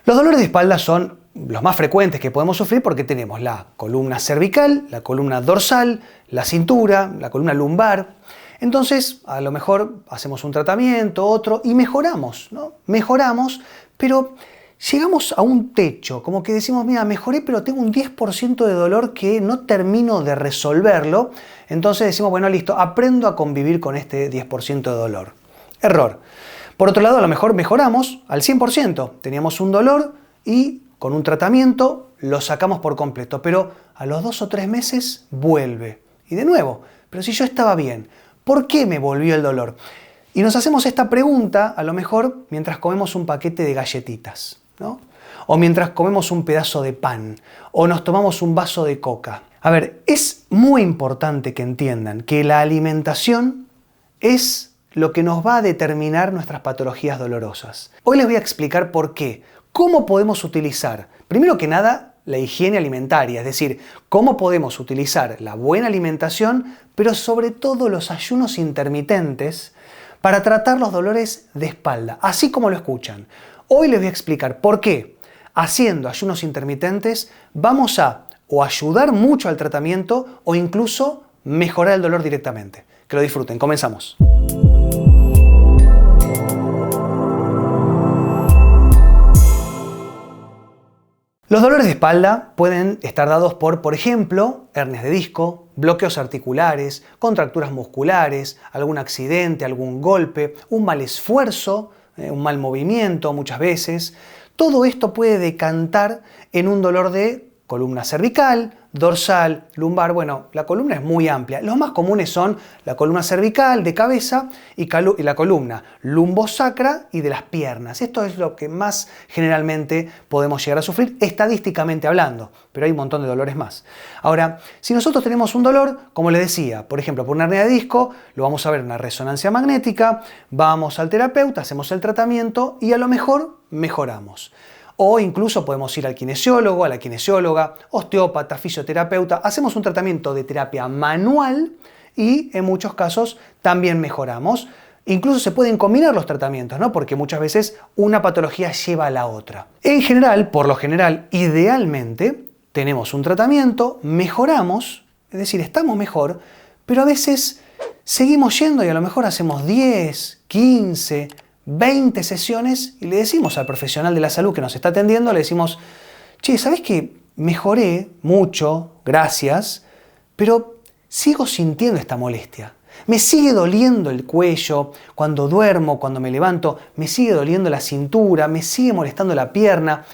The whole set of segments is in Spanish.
Los dolores de espalda son los más frecuentes que podemos sufrir porque tenemos la columna cervical, la columna dorsal, la cintura, la columna lumbar. Entonces, a lo mejor hacemos un tratamiento, otro, y mejoramos, ¿no? Mejoramos, pero llegamos a un techo, como que decimos, mira, mejoré, pero tengo un 10% de dolor que no termino de resolverlo. Entonces decimos, bueno, listo, aprendo a convivir con este 10% de dolor. Error. Por otro lado, a lo mejor mejoramos al 100%. Teníamos un dolor y con un tratamiento lo sacamos por completo, pero a los 2 o 3 meses vuelve. Y de nuevo, pero si yo estaba bien, ¿por qué me volvió el dolor? Y nos hacemos esta pregunta, a lo mejor, mientras comemos un paquete de galletitas, ¿no? O mientras comemos un pedazo de pan, o nos tomamos un vaso de coca. A ver, es muy importante que entiendan que la alimentación es lo que nos va a determinar nuestras patologías dolorosas. Hoy les voy a explicar por qué, cómo podemos utilizar, primero que nada, la higiene alimentaria, es decir, cómo podemos utilizar la buena alimentación, pero sobre todo los ayunos intermitentes para tratar los dolores de espalda, así como lo escuchan. Hoy les voy a explicar por qué, haciendo ayunos intermitentes, vamos a o ayudar mucho al tratamiento o incluso mejorar el dolor directamente. Que lo disfruten, comenzamos. Los dolores de espalda pueden estar dados por ejemplo, hernias de disco, bloqueos articulares, contracturas musculares, algún accidente, algún golpe, un mal esfuerzo, un mal movimiento muchas veces. Todo esto puede decantar en un dolor de columna cervical, dorsal, lumbar. Bueno, la columna es muy amplia. Los más comunes son la columna cervical de cabeza y la columna lumbosacra y de las piernas. Esto es lo que más generalmente podemos llegar a sufrir estadísticamente hablando, pero hay un montón de dolores más. Ahora, si nosotros tenemos un dolor, como les decía, por ejemplo, por una hernia de disco, lo vamos a ver en una resonancia magnética, vamos al terapeuta, hacemos el tratamiento y a lo mejor mejoramos. O incluso podemos ir al kinesiólogo, a la kinesióloga, osteópata, fisioterapeuta, hacemos un tratamiento de terapia manual y en muchos casos también mejoramos. Incluso se pueden combinar los tratamientos, ¿no? Porque muchas veces una patología lleva a la otra. En general, por lo general, idealmente, tenemos un tratamiento, mejoramos, es decir, estamos mejor, pero a veces seguimos yendo y a lo mejor hacemos 10, 15, 20 sesiones y le decimos al profesional de la salud que nos está atendiendo, le decimos, che, ¿sabés que mejoré mucho? Gracias, pero sigo sintiendo esta molestia. Me sigue doliendo el cuello, cuando duermo, cuando me levanto, me sigue doliendo la cintura, me sigue molestando la pierna,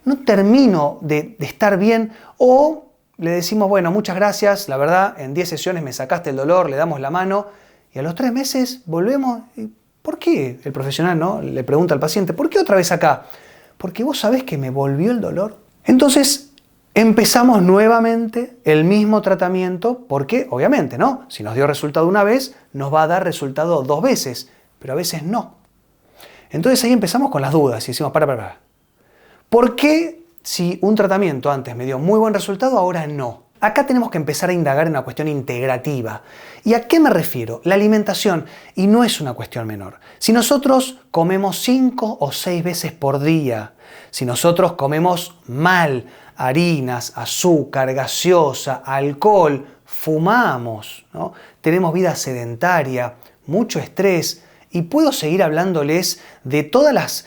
no termino de estar bien. O le decimos, bueno, muchas gracias, la verdad, en 10 sesiones me sacaste el dolor, le damos la mano y a los 3 meses volvemos. ¿Por qué? El profesional, ¿no?, le pregunta al paciente, ¿por qué otra vez acá? Porque vos sabés que me volvió el dolor. Entonces empezamos nuevamente el mismo tratamiento porque, obviamente, ¿no?, si nos dio resultado una vez, nos va a dar resultado 2 veces, pero a veces no. Entonces ahí empezamos con las dudas y decimos, para. ¿Por qué si un tratamiento antes me dio muy buen resultado, ahora no? Acá tenemos que empezar a indagar en una cuestión integrativa. ¿Y a qué me refiero? La alimentación, y no es una cuestión menor. Si nosotros comemos 5 o 6 veces por día, si nosotros comemos mal, harinas, azúcar, gaseosa, alcohol, fumamos, ¿no?, tenemos vida sedentaria, mucho estrés, y puedo seguir hablándoles de todas las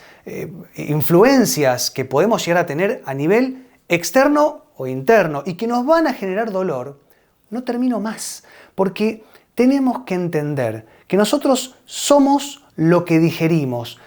influencias que podemos llegar a tener a nivel externo o interno y que nos van a generar dolor, no termino más, porque tenemos que entender que nosotros somos lo que digerimos,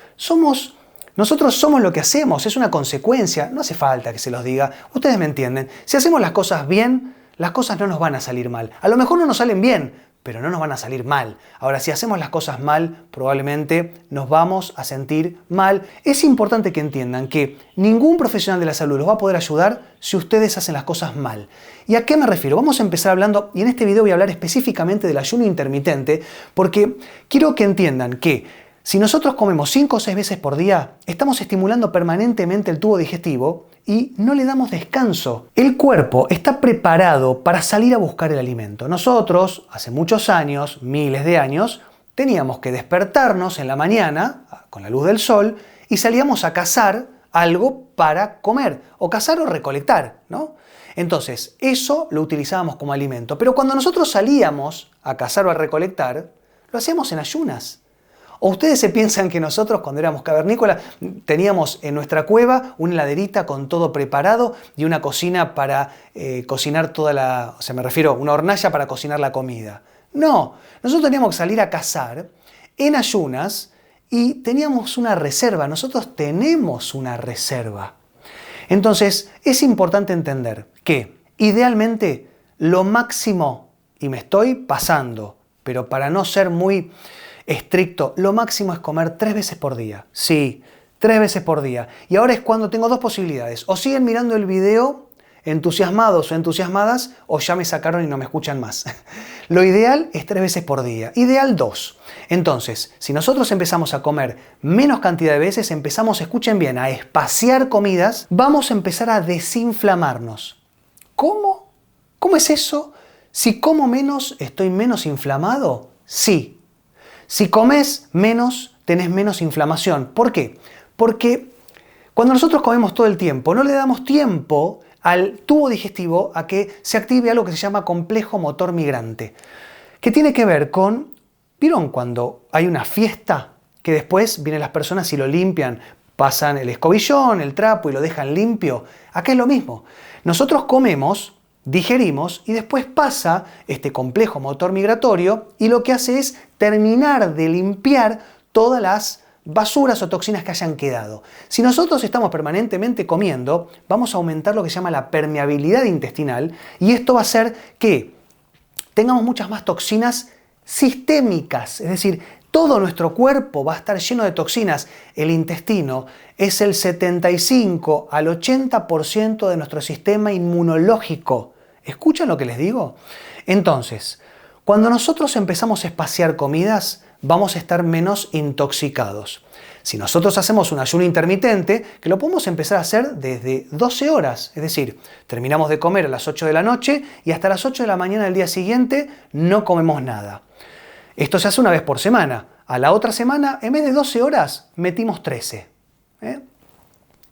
nosotros somos lo que hacemos, es una consecuencia, no hace falta que se los diga, ustedes me entienden. Si hacemos las cosas bien, las cosas no nos van a salir mal. A lo mejor no nos salen bien, pero no nos van a salir mal. Ahora, si hacemos las cosas mal, probablemente nos vamos a sentir mal. Es importante que entiendan que ningún profesional de la salud los va a poder ayudar si ustedes hacen las cosas mal. ¿Y a qué me refiero? Vamos a empezar hablando, y en este video voy a hablar específicamente del ayuno intermitente, porque quiero que entiendan que si nosotros comemos 5 o 6 veces por día, estamos estimulando permanentemente el tubo digestivo y no le damos descanso. El cuerpo está preparado para salir a buscar el alimento. Nosotros, hace muchos años, miles de años, teníamos que despertarnos en la mañana, con la luz del sol, y salíamos a cazar algo para comer, o cazar o recolectar, ¿no? Entonces, eso lo utilizábamos como alimento. Pero cuando nosotros salíamos a cazar o a recolectar, lo hacíamos en ayunas. ¿O ustedes se piensan que nosotros, cuando éramos cavernícolas, teníamos en nuestra cueva una heladerita con todo preparado y una cocina para cocinar me refiero, una hornalla para cocinar la comida? No, nosotros teníamos que salir a cazar en ayunas y teníamos una reserva. Nosotros tenemos una reserva. Entonces, es importante entender que, idealmente, lo máximo, y me estoy pasando, pero para no ser muy estricto, lo máximo es comer 3 veces por día. Sí, 3 veces por día. Y ahora es cuando tengo dos posibilidades. O siguen mirando el video entusiasmados o entusiasmadas, o ya me sacaron y no me escuchan más. Lo ideal es 3 veces por día. Ideal 2. Entonces, si nosotros empezamos a comer menos cantidad de veces, empezamos, escuchen bien, a espaciar comidas, vamos a empezar a desinflamarnos. ¿Cómo? ¿Cómo es eso? Si como menos, ¿estoy menos inflamado? Sí. Si comes menos, tenés menos inflamación. ¿Por qué? Porque cuando nosotros comemos todo el tiempo, no le damos tiempo al tubo digestivo a que se active algo que se llama complejo motor migrante, que tiene que ver con, ¿vieron cuando hay una fiesta que después vienen las personas y lo limpian, pasan el escobillón, el trapo y lo dejan limpio? Acá es lo mismo. Nosotros comemos, digerimos y después pasa este complejo motor migratorio y lo que hace es terminar de limpiar todas las basuras o toxinas que hayan quedado. Si nosotros estamos permanentemente comiendo, vamos a aumentar lo que se llama la permeabilidad intestinal y esto va a hacer que tengamos muchas más toxinas sistémicas, es decir, todo nuestro cuerpo va a estar lleno de toxinas. El intestino es el 75 al 80% de nuestro sistema inmunológico. ¿Escuchan lo que les digo? Entonces, cuando nosotros empezamos a espaciar comidas, vamos a estar menos intoxicados. Si nosotros hacemos un ayuno intermitente, que lo podemos empezar a hacer desde 12 horas, es decir, terminamos de comer a las 8 de la noche y hasta las 8 de la mañana del día siguiente no comemos nada. Esto se hace una vez por semana. A la otra semana, en vez de 12 horas, metimos 13.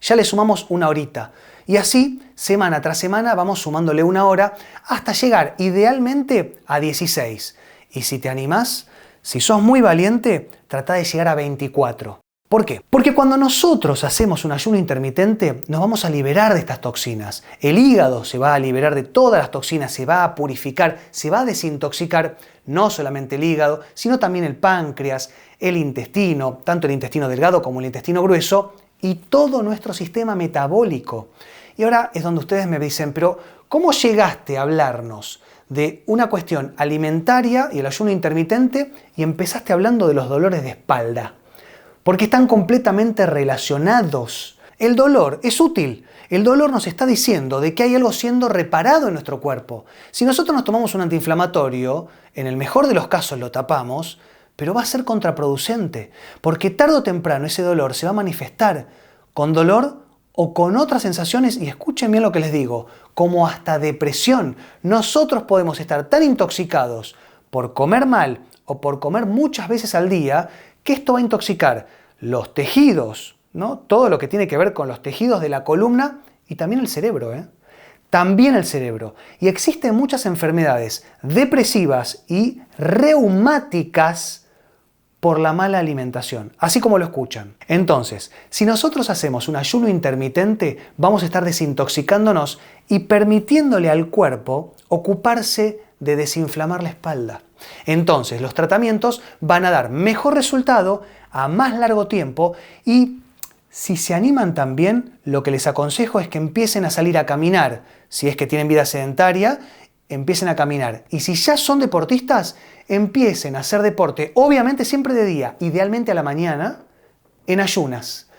Ya le sumamos una horita. Y así, semana tras semana, vamos sumándole una hora hasta llegar idealmente a 16. Y si te animás, si sos muy valiente, trata de llegar a 24. ¿Por qué? Porque cuando nosotros hacemos un ayuno intermitente, nos vamos a liberar de estas toxinas. El hígado se va a liberar de todas las toxinas, se va a purificar, se va a desintoxicar, no solamente el hígado, sino también el páncreas, el intestino, tanto el intestino delgado como el intestino grueso, y todo nuestro sistema metabólico. Y ahora es donde ustedes me dicen, pero ¿cómo llegaste a hablarnos de una cuestión alimentaria y el ayuno intermitente y empezaste hablando de los dolores de espalda? Porque están completamente relacionados. El dolor es útil. El dolor nos está diciendo de que hay algo siendo reparado en nuestro cuerpo. Si nosotros nos tomamos un antiinflamatorio, en el mejor de los casos lo tapamos, pero va a ser contraproducente, porque tarde o temprano ese dolor se va a manifestar con dolor o con otras sensaciones, y escuchen bien lo que les digo, como hasta depresión. Nosotros podemos estar tan intoxicados por comer mal o por comer muchas veces al día, que esto va a intoxicar los tejidos, ¿no? Todo lo que tiene que ver con los tejidos de la columna y también el cerebro, También el cerebro. Y existen muchas enfermedades depresivas y reumáticas por la mala alimentación, así como lo escuchan. Entonces, si nosotros hacemos un ayuno intermitente, vamos a estar desintoxicándonos y permitiéndole al cuerpo ocuparse de desinflamar la espalda. Entonces, los tratamientos van a dar mejor resultado a más largo tiempo y si se animan también, lo que les aconsejo es que empiecen a salir a caminar. Si es que tienen vida sedentaria, empiecen a caminar. Y si ya son deportistas, empiecen a hacer deporte, obviamente siempre de día, idealmente a la mañana, en ayunas.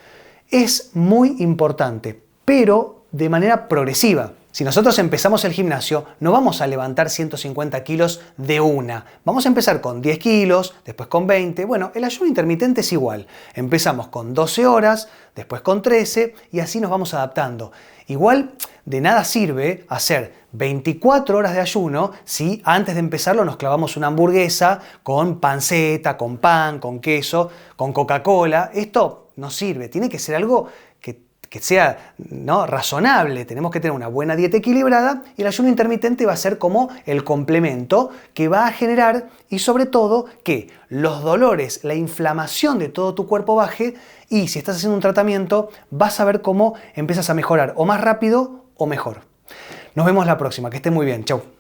Es muy importante, pero de manera progresiva. Si nosotros empezamos el gimnasio, no vamos a levantar 150 kilos de una. Vamos a empezar con 10 kilos, después con 20. Bueno, el ayuno intermitente es igual. Empezamos con 12 horas, después con 13 y así nos vamos adaptando. Igual de nada sirve hacer 24 horas de ayuno si antes de empezarlo nos clavamos una hamburguesa con panceta, con pan, con queso, con Coca-Cola. Esto no sirve. Tiene que ser algo que sea, ¿no?, razonable. Tenemos que tener una buena dieta equilibrada y el ayuno intermitente va a ser como el complemento que va a generar y sobre todo que los dolores, la inflamación de todo tu cuerpo baje y si estás haciendo un tratamiento vas a ver cómo empiezas a mejorar o más rápido o mejor. Nos vemos la próxima, que esté muy bien, chau.